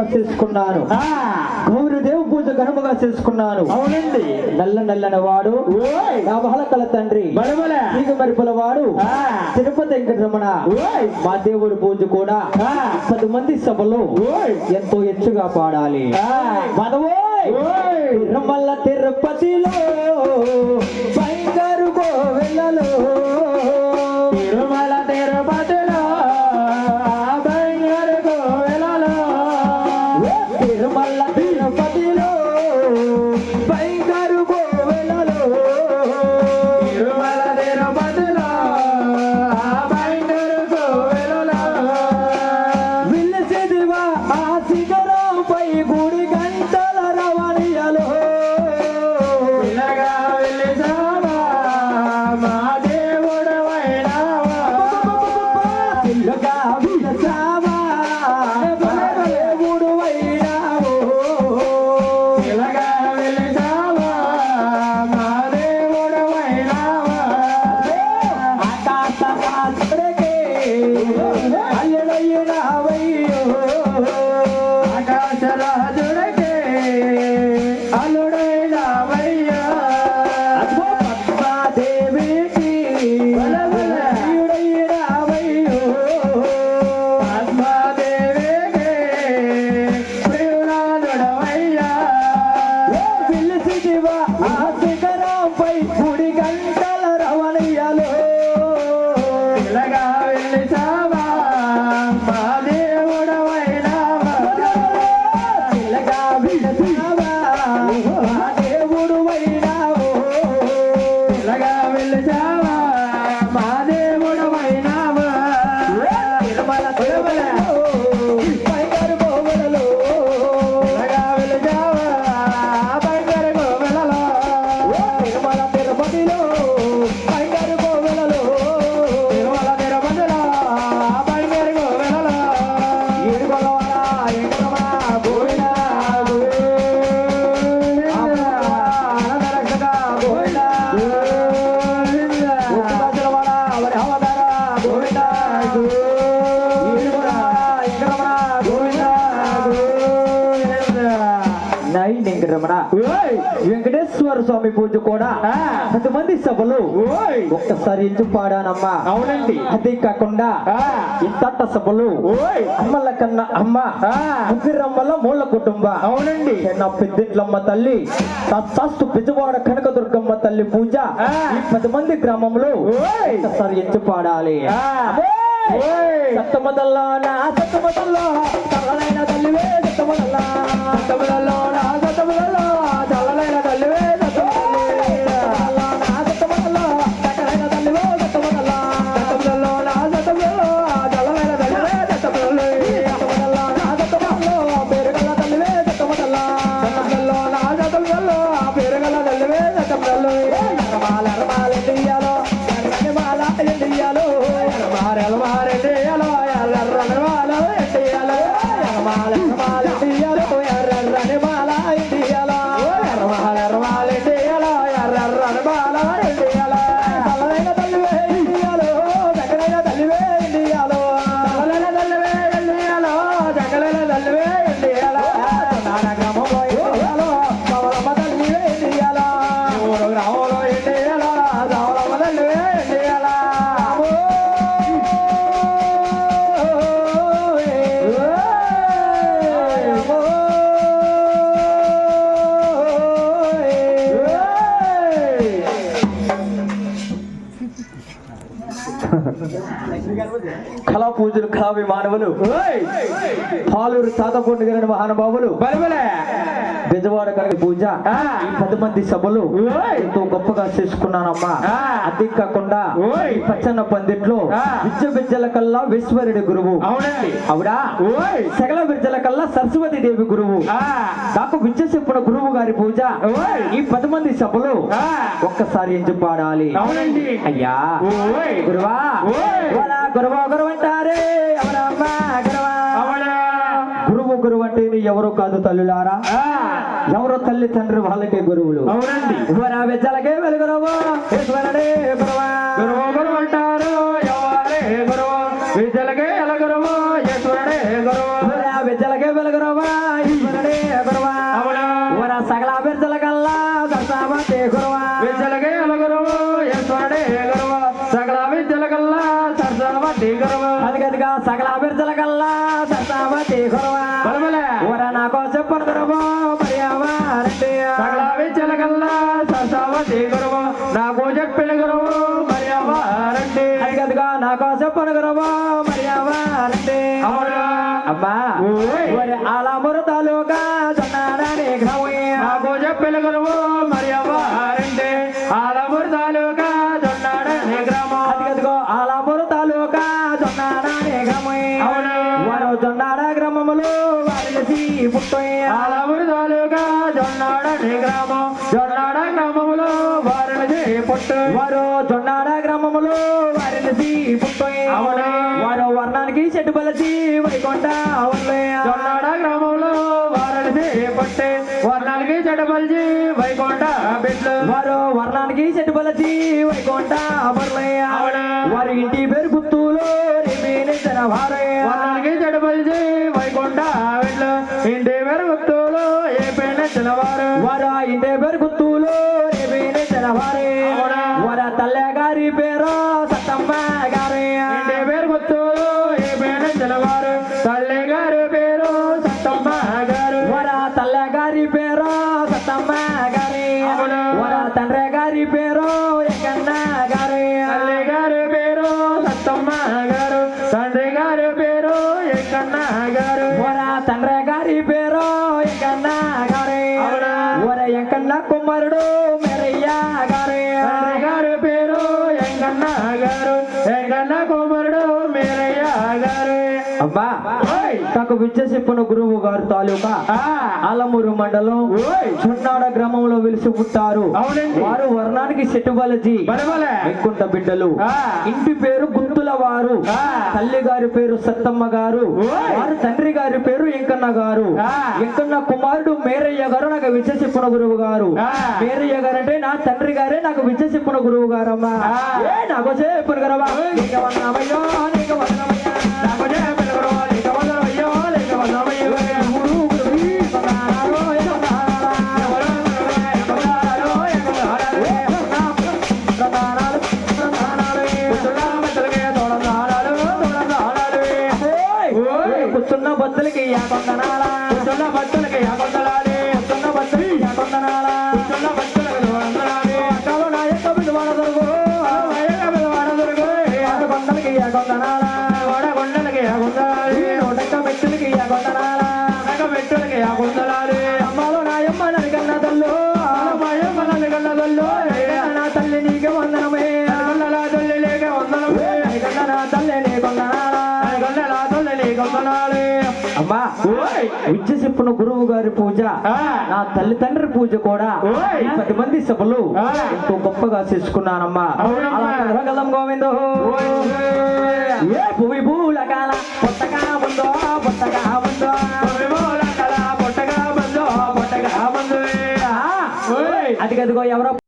ఘనముగా చేసుకున్నాను. గౌరీదేవి పూజ ఘనముగా చేసుకున్నాను. అవునండి. నల్లన వాడు నా బహళకల తండ్రి ఇక మరి పిలవాడు తిరుపతి వెంకటరమణ మా దేవుడి పూజ కూడా 10 మంది సభలో ఎంతో ఎచ్చుగా పాడాలి. తిరుమల తిరుపతిలో బంగారు గోవెలలో తిరుమల తిరుపతిలో బంగారు గోవెలలో తిరుమల తిరుపతిలో బంగారు గోవెలలో తిరుమల తిరుపతిలో బంగారు గోవెలలో విల్లసిదివా ఆ శిఖరంపై గుడి గంటల రవణియలో ఇలాగా వెలిసావా మా దేవుడు వైనావా ఇల్లుగా విలసావా దేవుడు వైనావో ఇలాగా వెలిసావా మా దేవుడు వైనావా ఆకాశమాత్రకే అల్లుడయ్యినావయ్యో ఆకాశరాజుడికే అల్లుడైనావయ్యా పద్మాదేవికి అల్లుడయ్యినావయ్యో పద్మాదేవికే ప్రియురాలుడవయ్యా పిలిచిదివా ఆ శిఖరంపై గుడి గంటల రవణియలో ఇలాగా వెలిసావా మా దేవుడు వైనావా ఇలాగా విలసావా ఆ దేవుడు వైనావో ఇలాగా వెలిసావా మా దేవుడు వైనావా తిరుమల తిరుమలలో బంగారు గోవెలలో ఇలాగా వెలిసావా బంగారు గోవెలలో తిరుమల తిరుపతిలో బంగారు గోవెలలో తిరుమల తిరుపతిలో బంగారు గోవెలలో ఏడుగొల్లవాడ వెంకటరమణ గోవింద ఆనందరక్షక గోవింద ఉప్పుగజ్జలవాడ వరహవతార గోవింద ఏడుగొల్లవాడ వెంకటరమణ గోవింద నై వెంకటరమణ వెంకటేశ్వర స్వామి పూజ కూడా 10 మంది సభలు ఒక్కసారి ఎంచు పాడానమ్మా. అవునండి. అదే కాకుండా ఇంతట సభలు అమ్మల కన్నా అమ్మ ముగ్గురమ్మల మూల కుటుంబ అవునండి. నా పెద్దింట్లమ్మ తల్లి తత్సాస్తు పెద్దవాడ కనకదుర్గమ్మ తల్లి పూజ ఈ 10 మంది గ్రామంలో ఒక్కసారి ఎంచు పాడాలి. సత్తమదల్లా నా సత్తమదల్లా చల్లనైన తల్లివే సత్తమదల్లా సత్తములలో నా సత్తములలో చల్లనైన తల్లివే సత్తములలో నా సత్తమదల్లా చక్కనైన తల్లివే సత్తమదల్లా సత్తములలో నా సత్తములలో చల్లనైన తల్లివే సత్తములలో సత్తమదల్లా నా సత్తమదల్లో పేరుగల్ల తల్లివే సత్తమదల్లా సత్తములలో నా సత్తములలో పేరుగల తల్లివే సత్తములలో ఎరమాలెండియాలో ఎర్రని మాల ఎండియాలో మారెలమారెడ్డియాలో ఎల్లర్రనవాలో ఎడ్డియాలో ఎరమాలెండియాలో ఎర్రని మాల ఎండియాలో ఎర్రమాలెర్రమాలెడ్డియాలో ఎర్రర్రనవాలో ఎడ్డియాలో చల్లనైన తల్లివే ఎండియాలో చక్కనైన తల్లివే ఎండియాలో చల్లనైన తల్లివే ఎడ్డియాలో చక్కనైన తల్లివే ఎడ్డియాలో నానగ్రామంలో ఎండియాలో పవలమ్మ తల్లివే ఎండియాలో ఊరు గ్రామంలో ఎడ్డియాలో రావలమ్మ తల్లివే ఎడ్డియాలో కళా పూజలు కళావి మానవులు పాలూరు తాతపూర్ణ గారి మహానుభావులు బలబలే బెజవాడ కనక పూజ ఈ 10 మంది సభలు ఎంతో గొప్పగా చేసుకున్నానమ్మా. అదే కాకుండా ఈ పచ్చన్న పందిట్లో విద్య బిజ్జల కల్లా విశ్వరుడి గురువు అవునండి. అవుడా సకల బిజ్జల కల్లా సరస్వతి దేవి గురువు నాకు విద్య చెప్పిన గురువు గారి పూజ ఈ 10 మంది సభలు ఒక్కసారి ఎంచి పాడాలి. అవునండి. అయ్యా గురువా గురువా గురువు అంటారే అవనమ్మా గురువా గురువు గురువు అంటే ఎవరు కాదు తల్లులారా, ఎవరో తల్లి తండ్రి వాళ్ళకే గురువులు. అవునండి. విద్యలకే వెలుగురవో ఈశ్వరుడే గురువా. గురువు గురువు అంటారు ఎవరే గురువు విద్యలకే ఎల గురువు ఈశ్వరుడే గురువు విద్యలకే వెలుగురవా గురువా విద్యలకే గురువు ఈశ్వరుడే గురువు సకల విద్యల కల్లా సరస్వతి గురువు అదిగదిగా సకల అభిర్జల కల్లా సత్తావతి గురువా బలబలే ఊర నాకు చెప్పను గురువు మరియావారండి సకల విద్యల కల్లా సరస్వతి గురువు నాకు చెప్పిన గురువు మరియవారండి అదిగదిగా నాకు చెప్పను గురువు మరియావారండి అవునా అమ్మా ఓయ్. ఒరి ఆలమూరు తాలూకా జొన్నాడని గ్రామయ్య నాకు చెప్పిన గురువు మరియవారండి ఆలమూరు తాలూకా జొన్నాడని గ్రామం అదిగదిగో ఆలమూరు తాలూకా జొన్నాడని గ్రామయ్య అవునా వారు జొన్నాడ గ్రామములు వారిసి పుట్టయ్య ఆలమూరు తాలూకా జొన్నాడని గ్రామం జొన్నాడ గ్రామములో వారిని పుట్టు వారు జొన్నాడ గ్రామములు వారిసి పుట్టయ్య అవునా. వారు వర్ణానికి చెట్టు బలసి వైకుంఠ జొన్నాడ గ్రామంలో వారిని పుట్టే వర్ణాలకి చెడపల్చి వైకుంఠ బిడ్లు వారు వర్ణానికి చెట్టు బలసి వైకుంఠ అవునా. వారి ఇంటి పేరు గుర్తులు వర్ణాలకి చెడపల్చి వైకుంఠ బిడ్లు ఇంటి పేరు గుర్తులు ఏ పెళ్ళ చిన్నవారు వారు ఆ ఇంటి పేరు గుర్తులు అవునా. వారి తల్లి గారి పేరు సత్తమ్మ గారి ఇంటి పేరు గుర్తులు ఏ పెళ్ళ చిన్నవారు తల్లి గారి పేరు సత్తమ్మ గారు వారి తల్లి గారి పేరు సత్తమ్మ గారి అవునా. వారి తండ్రి గారి పేరు ఎక్కన్న గారి తల్లి గారి పేరు సత్తమ్మ గారు తండ్రి గారి పేరు ఎక్కన్న గారు వారి తండ్రి గారి పేరు ఎక్కన్న గారి అవునా. వారి ఎంకన్న కుమారుడు మెరయ్య గారి తండ్రి గారి పేరు ఎంకన్న గారు ఎంకన్న కుమారుడు మీరయ్య గారు అబ్బా ఓయ్. నాకు విద్య చెప్పిన గురువు గారు తాలూకా ఆ, ఆలమూరు మండలం ఓయ్. చున్నాడ గ్రామంలో వెలిసి పుట్టారు అవునండి. వారు వర్ణానికి చెట్టుబలజీ బలబలే వెంకుంట బిడ్డలు ఆ. ఇంటి పేరు గుంతుల వారు ఆ. తల్లి గారి పేరు సత్తమ్మ గారు ఓయ్. వారు తండ్రి గారి పేరు ఎంకన్న గారు ఆ. ఎంకన్న కుమారుడు మేరయ్య గారు నాకు విద్య చెప్పిన గురువు గారు ఆ. మేరయ్య గారు అంటే నా తండ్రి గారే నాకు విద్య చెప్పిన గురువు గారమ్మా ఆ. ఏ నాకు చెప్పిన గరవా ఓయ్. నీకు వందనమయ్యో, నీకు వందనమయ్యా. నాకు చెప్పిన గురువు లేక వందనమయ్యో, లేక వందనమయ్యో. గురు గురువీ వందనాలు, వందనాలు. వందనాలు, వందనాలు. వందనాలు, వందనాలు. కూర్చున్న మెత్తలకే తోడందాడాలు, తోడందాడాలు. ఓయ్. కూర్చున్న బద్దలకి కొందనాలా కూర్చున్న భక్తులకి యాకొందలాలి, కూర్చున్న బద్దలకి కొందనాలా కూర్చున్న భక్తులకు తోడందాడాలి. అక్కలు నా యొక్క బిడ్డవాడ దొరుకు అయ్యగా పిల్లవాడ దొరుకు. కొండలకి కొందనాలా వాడగొండలకి యాకొందలాలి, నోటక్క మెట్టులకి కొందనాలా అనగ మెట్టులకి యాకొందలాలి. అమ్మలో నాయమ్మ నరికన్న తల్లు మాయ మనల్ని కన్నదల్లో, నా తల్లి నీకు వందనమే కన్నల తల్లి లేక వందనమే. నరికన్న నా తల్లి నీ కొందనాలా కన్నల తల్లి లేక వందనాలి. అమ్మా ఓయ్. విద్య చెప్పిన గురువు గారి పూజ ఆ. నా తల్లిదండ్రి పూజ కూడా ఓయ్. ఈ 10 మంది సభలు ఆ. ఎంతో గొప్పగా చేసుకున్నానమ్మా అవునమ్మా. అలా కదగలం గోవిందో ఓయ్. ఏ భూమి భూలకాల పొట్టగా ఉందో పొట్టగా ఉందో పొట్టగా బందో, పొట్టగా బందో. ఓయ్. అదిగదిగో ఎవరో